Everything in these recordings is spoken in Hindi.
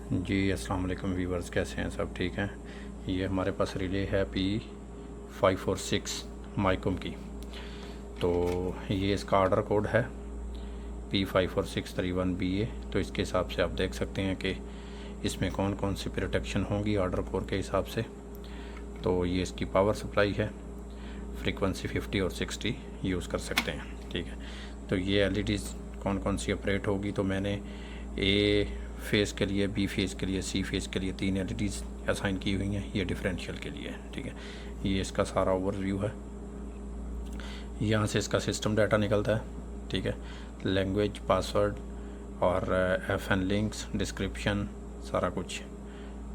जी अस्सलाम वालेकुम व्यूवर्स, कैसे हैं? सब ठीक हैं। ये हमारे पास रिले है P546 माइकॉम की। तो ये इसका ऑर्डर कोड है P54631BA। तो इसके हिसाब से आप देख सकते हैं कि इसमें कौन कौन सी प्रोटेक्शन होंगी ऑर्डर कोड के हिसाब से। तो ये इसकी पावर सप्लाई है, फ्रीक्वेंसी 50 और 60 यूज़ कर सकते हैं। ठीक है, तो ये LEDs कौन कौन सी ऑपरेट होगी, तो मैंने ए फेज़ के लिए, बी फेज़ के लिए, सी फेज़ के लिए 3 LEDs असाइन की हुई हैं। ये डिफरेंशियल के लिए है। ठीक है, ये इसका सारा ओवरव्यू है। यहाँ से इसका सिस्टम डाटा निकलता है। ठीक है, लैंग्वेज, पासवर्ड और FN लिंक्स, डिस्क्रिप्शन, सारा कुछ।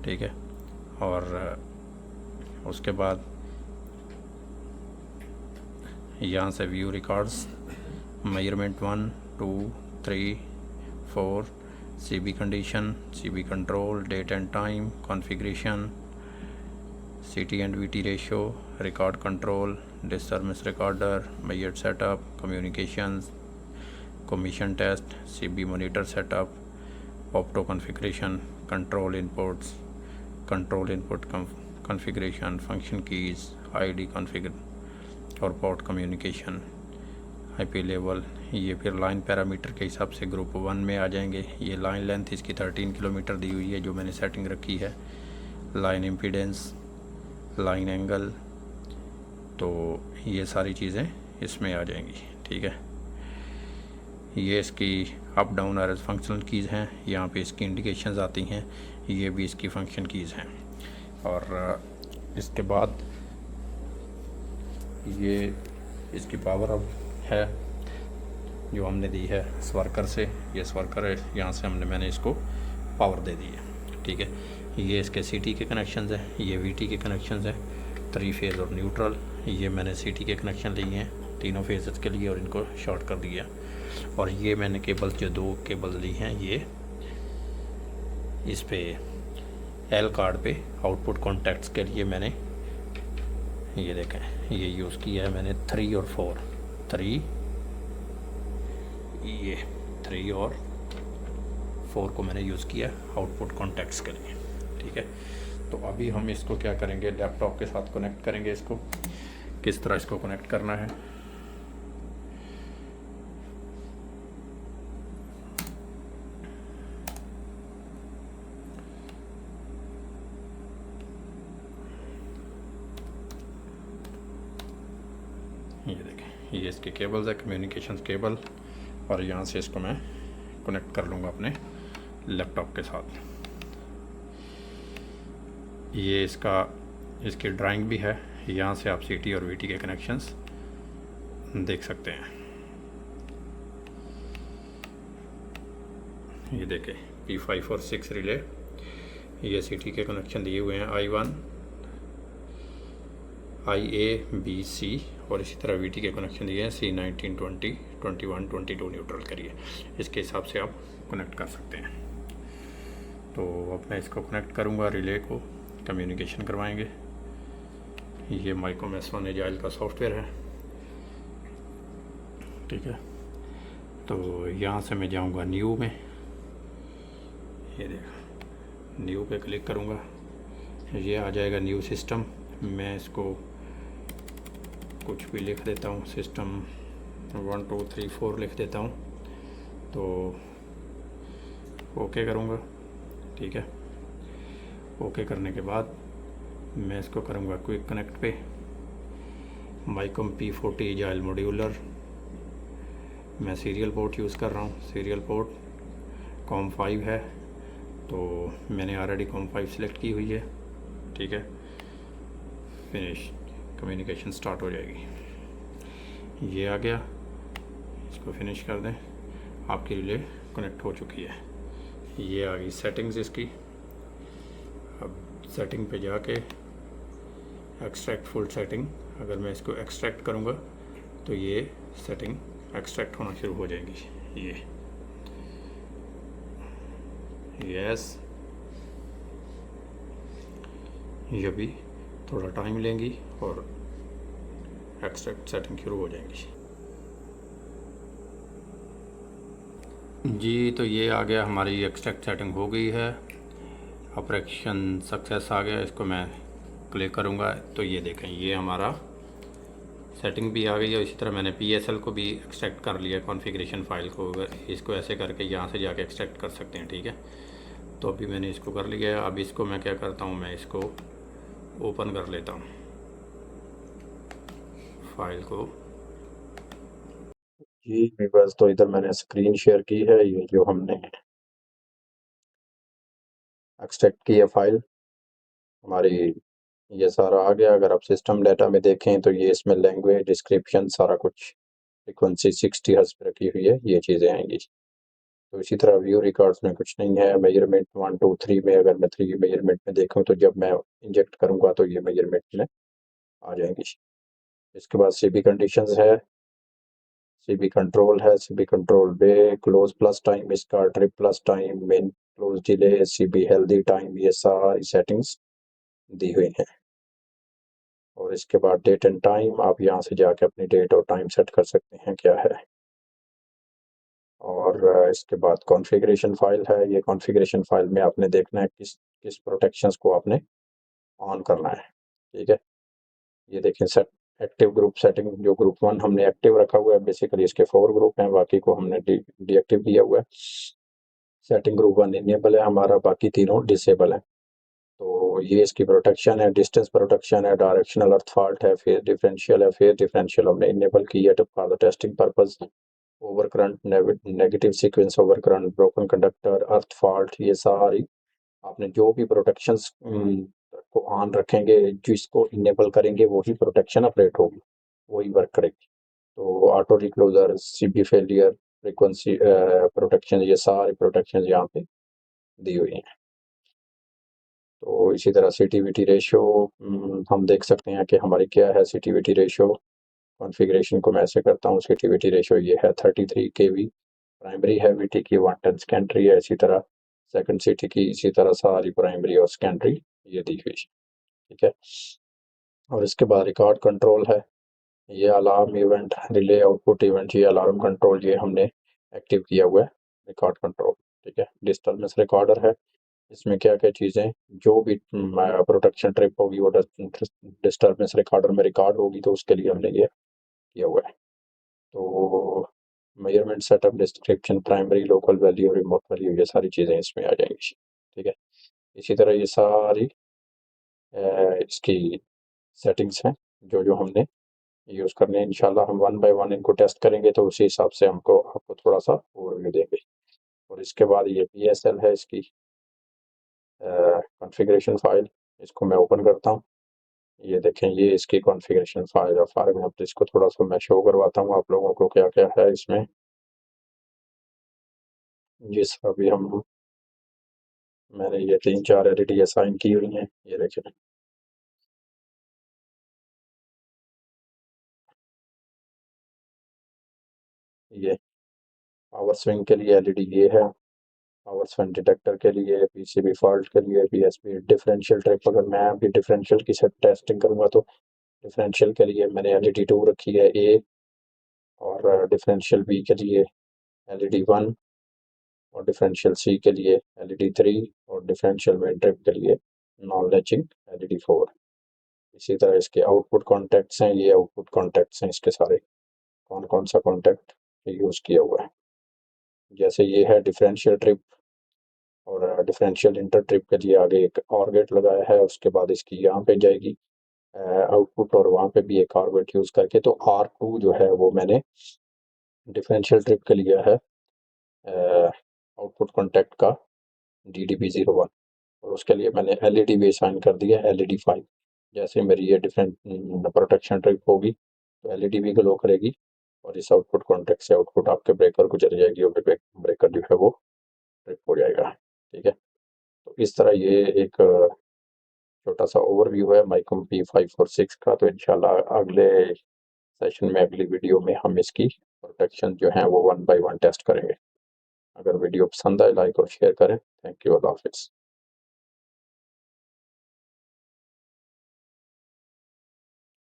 ठीक है, और उसके बाद यहाँ से view records, measurement 1 2 3 4, CB condition, CB control, date and time, configuration, CT and VT ratio, record control, disturbance recorder, measured setup, communications, commission test, CB monitor setup, opto configuration, control inputs, control input configuration, function keys, ID configure और पोर्ट कम्युनिकेशन, IP लेवल। ये फिर लाइन पैरामीटर के हिसाब से ग्रुप 1 में आ जाएंगे। ये लाइन लेंथ इसकी 13 किलोमीटर दी हुई है जो मैंने सेटिंग रखी है। लाइन इम्पीडेंस, लाइन एंगल, तो ये सारी चीज़ें इसमें आ जाएंगी। ठीक है, ये इसकी अप डाउन और फंक्शनल कीज़ हैं। यहाँ पे इसकी इंडिकेशंस आती हैं, ये भी इसकी फंक्शन कीज़ हैं। और इसके बाद ये इसकी पावर अब है जो हमने दी है स्वर्कर से। ये स्वर्कर है, यहाँ से मैंने इसको पावर दे दी है। ठीक है, ये इसके CT के कनेक्शंस हैं, ये VT के कनेक्शंस हैं, 3 फेज़ और न्यूट्रल। ये मैंने CT के कनेक्शन लिए हैं तीनों फेजेस के लिए और इनको शॉर्ट कर दिया। और ये मैंने केबल्स जो 2 केबल ली हैं, ये इस पे L कार्ड पे आउटपुट कॉन्टैक्ट्स के लिए मैंने ये देखें, ये यूज़ किया है मैंने 3 और 4, 3 ये 3 और 4 को मैंने यूज़ किया आउटपुट कॉन्टैक्ट्स के लिए। ठीक है, तो अभी हम इसको क्या करेंगे, लैपटॉप के साथ कनेक्ट करेंगे। इसको किस तरह इसको कनेक्ट करना है, ये देखें, ये इसके केबल्स है, कम्युनिकेशंस केबल। और यहाँ से इसको मैं कनेक्ट कर लूँगा अपने लैपटॉप के साथ। ये इसकी ड्राइंग भी है। यहाँ से आप CT और VT के कनेक्शंस देख सकते हैं। ये देखें, P546 रिले, ये CT के कनेक्शन दिए हुए हैं, I1, IA, B, C, और इसी तरह VT के कनेक्शन दिए हैं, C19, 20, 21, 22 न्यूट्रल करिए। इसके हिसाब से आप कनेक्ट कर सकते हैं। तो अब मैं इसको कनेक्ट करूँगा, रिले को कम्युनिकेशन करवाएंगे। ये माइकॉम S1 एजाइल का सॉफ्टवेयर है। ठीक है, तो यहाँ से मैं जाऊँगा न्यू में। ये देखा, न्यू पे क्लिक करूँगा, ये आ जाएगा न्यू सिस्टम। मैं इसको कुछ भी लिख देता हूँ, सिस्टम 1 2 3 4 लिख देता हूँ। तो ओके करूँगा। ठीक है, ओके करने के बाद मैं इसको करूँगा क्विक कनेक्ट पे। माइकॉम P40 एजाइल मॉड्यूलर, मैं सीरियल पोर्ट यूज़ कर रहा हूँ। सीरियल पोर्ट COM5 है, तो मैंने ऑलरेडी COM5 सेलेक्ट की हुई है। ठीक है, फिनिश, कम्युनिकेशन स्टार्ट हो जाएगी। ये आ गया, इसको फिनिश कर दें, आपकी रिले कनेक्ट हो चुकी है। ये आ गई सेटिंग्स इसकी। अब सेटिंग पे जाके एक्सट्रैक्ट फुल सेटिंग, अगर मैं इसको एक्सट्रैक्ट करूँगा तो ये सेटिंग एक्सट्रैक्ट होना शुरू हो जाएगी। ये यस, ये भी थोड़ा टाइम लेंगी और एक्सट्रैक्ट सेटिंग शुरू हो जाएंगी। जी, तो ये आ गया, हमारी एक्सट्रैक्ट सेटिंग हो गई है। ऑपरेशन सक्सेस आ गया। इसको मैं क्लिक करूँगा तो ये देखें, ये हमारा सेटिंग भी आ गई है। इसी तरह मैंने PSL को भी एक्सट्रैक्ट कर लिया कॉन्फ़िगरेशन फ़ाइल को। अगर इसको ऐसे करके यहाँ से जाके एक्सट्रैक्ट कर सकते हैं, ठीक है। तो अभी मैंने इसको कर लिया है। अब इसको मैं क्या करता हूँ, मैं इसको ओपन कर लेता हूँ फाइल को। जी बस, तो इधर मैंने स्क्रीन शेयर की है। ये जो हमने एक्सट्रैक्ट की है फाइल हमारी, ये सारा आ गया। अगर आप सिस्टम डाटा में देखें तो ये इसमें लैंग्वेज डिस्क्रिप्शन सारा कुछ, फ्रिक्वेंसी 60 हर्ट्ज पे रखी हुई है, ये चीज़ें आएंगी। तो इसी तरह व्यू रिकॉर्ड्स में कुछ नहीं है। मेजरमेंट 1 2 3 में अगर मैं 3 मेजरमेंट में देखूं तो जब मैं इंजेक्ट करूंगा तो ये मेजरमेंट में आ जाएंगी। इसके बाद CB कंडीशंस है, CB कंट्रोल है, CB कंट्रोल बे, क्लोज प्लस टाइम इसका, trip plus time, main close delay, CB healthy time, ये सारी सेटिंग्स दी हुई हैं। और इसके बाद डेट एंड टाइम, आप यहाँ से जाके अपनी डेट और टाइम सेट कर सकते हैं क्या है। और इसके बाद कॉन्फ़िगरेशन फाइल है। ये कॉन्फ़िगरेशन फाइल में आपने देखना है किस किस प्रोटेक्शंस को आपने ऑन करना है, ठीक है। ये देखें, सेट एक्टिव ग्रुप सेटिंग, जो ग्रुप 1 हमने एक्टिव रखा हुआ है, बेसिकली इसके 4 ग्रुप हैं, बाकी को हमने डीएक्टिव किया हुआ है। सेटिंग ग्रुप 1 इनेबल है हमारा, बाकी तीनों डिसेबल है। तो ये इसकी प्रोटेक्शन है। डिस्टेंस प्रोटेक्शन है, डायरेक्शनल अर्थ फॉल्ट है, फेज डिफरेंशियल है। फेज डिफरेंशियल हमने इनेबल की है for the testing purpose. Over current, negative sequence over current, broken conductor, earth fault, ये सारी आपने जो भी प्रोटेक्शंस को ऑन रखेंगे, जिसको इनेबल करेंगे वही प्रोटेक्शन ऑपरेट होगी, वही वर्क करेगी। तो auto recloser, CB failure, frequency protection, ये सारी प्रोटेक्शन यहाँ पे दी हुई हैं। तो इसी तरह CTVT रेशियो हम देख सकते हैं कि हमारी क्या है। CTVT रेशियो कॉन्फ़िगरेशन को मैं ऐसे करता हूँ। CTVT रेशियो ये है 33 kV प्राइमरी है, VT की 1 10 सेकेंडरी है। इसी तरह सेकंड CT की इसी तरह सारी प्राइमरी और सेकेंडरी ये दी हुई है, ठीक है। और इसके बाद रिकॉर्ड कंट्रोल है। ये alarm event, relay output event, ये अलार्म कंट्रोल, ये हमने एक्टिव किया हुआ है रिकॉर्ड कंट्रोल, ठीक है। डिस्टर्बेंस रिकॉर्डर है। इसमें क्या क्या चीज़ें, जो भी प्रोटेक्शन ट्रिप होगी वो डिस्टर्बेंस रिकॉर्डर में रिकॉर्ड होगी, तो उसके लिए हमने ये किया हुआ है। तो measurement setup, description, primary, local value, remote value, ये सारी चीज़ें इसमें आ जाएंगी, ठीक है। इसी तरह ये सारी इसकी सेटिंग्स हैं जो जो हमने यूज़ करने हैं। इंशाल्लाह हम 1 बाय 1 इनको टेस्ट करेंगे, तो उसी हिसाब से हमको आपको थोड़ा सा ओवरव्यू देंगे। और इसके बाद ये PSL है, इसकी कॉन्फ़िगरेशन फाइल, इसको मैं ओपन करता हूँ। ये देखें, ये इसकी कॉन्फ़िगरेशन फाइल है। फॉर एग्जाम्पल इसको थोड़ा सा मैं शो करवाता हूँ आप लोगों को क्या क्या है इसमें। जिस अभी हम मैंने ये 3 4 एलईडी असाइन की हुई हैं, ये देखें। ये पावर स्विंग के लिए एलईडी ये है, पावर स्विंग डिटेक्टर के लिए, PCB फॉल्ट के लिए, PSB डिफरेंशियल ट्रिप, अगर मैं अभी डिफरेंशियल की सेट टेस्टिंग करूँगा तो डिफरेंशियल के लिए मैंने एलईडी 2 रखी है A, और डिफरेंशियल B के लिए एलईडी 1, और डिफरेंशियल C के लिए एलईडी 3, और डिफरेंशियल मेन ट्रिप के लिए नॉन लैचिंग एलईडी 4। इसी तरह इसके आउटपुट कॉन्टैक्ट्स हैं, ये आउटपुट कॉन्टैक्ट्स हैं इसके सारे, कौन कौन सा कॉन्टैक्ट यूज़ किया हुआ है। जैसे ये है डिफरेंशियल ट्रिप, और डिफरेंशियल इंटर ट्रिप के लिए आगे एक और गेट लगाया है। उसके बाद इसकी यहाँ पे जाएगी आउटपुट, और वहाँ पे भी एक और गेट यूज़ करके, तो R2 जो है वो मैंने डिफरेंशियल ट्रिप के लिए है आउटपुट कॉन्टैक्ट का DDP01, और उसके लिए मैंने एलईडी भी असाइन कर दिया एलईडी 5। जैसे मेरी ये डिफरेंट प्रोटेक्शन ट्रिप होगी तो एलईडी भी ग्लो करेगी, और इस आउटपुट कॉन्टैक्ट से आउटपुट आपके ब्रेकर को चली जाएगी, और ब्रेकर जो है वो ट्रिप हो जाएगा, ठीक है। तो इस तरह ये एक छोटा सा ओवरव्यू है माइकम P546 का। तो इंशाल्लाह अगले सेशन में, अगली वीडियो में हम इसकी प्रोटेक्शन जो है वो 1 बाय 1 टेस्ट करेंगे। अगर वीडियो पसंद आए, लाइक और शेयर करें। थैंक यू, अल्लाह हाफिज़।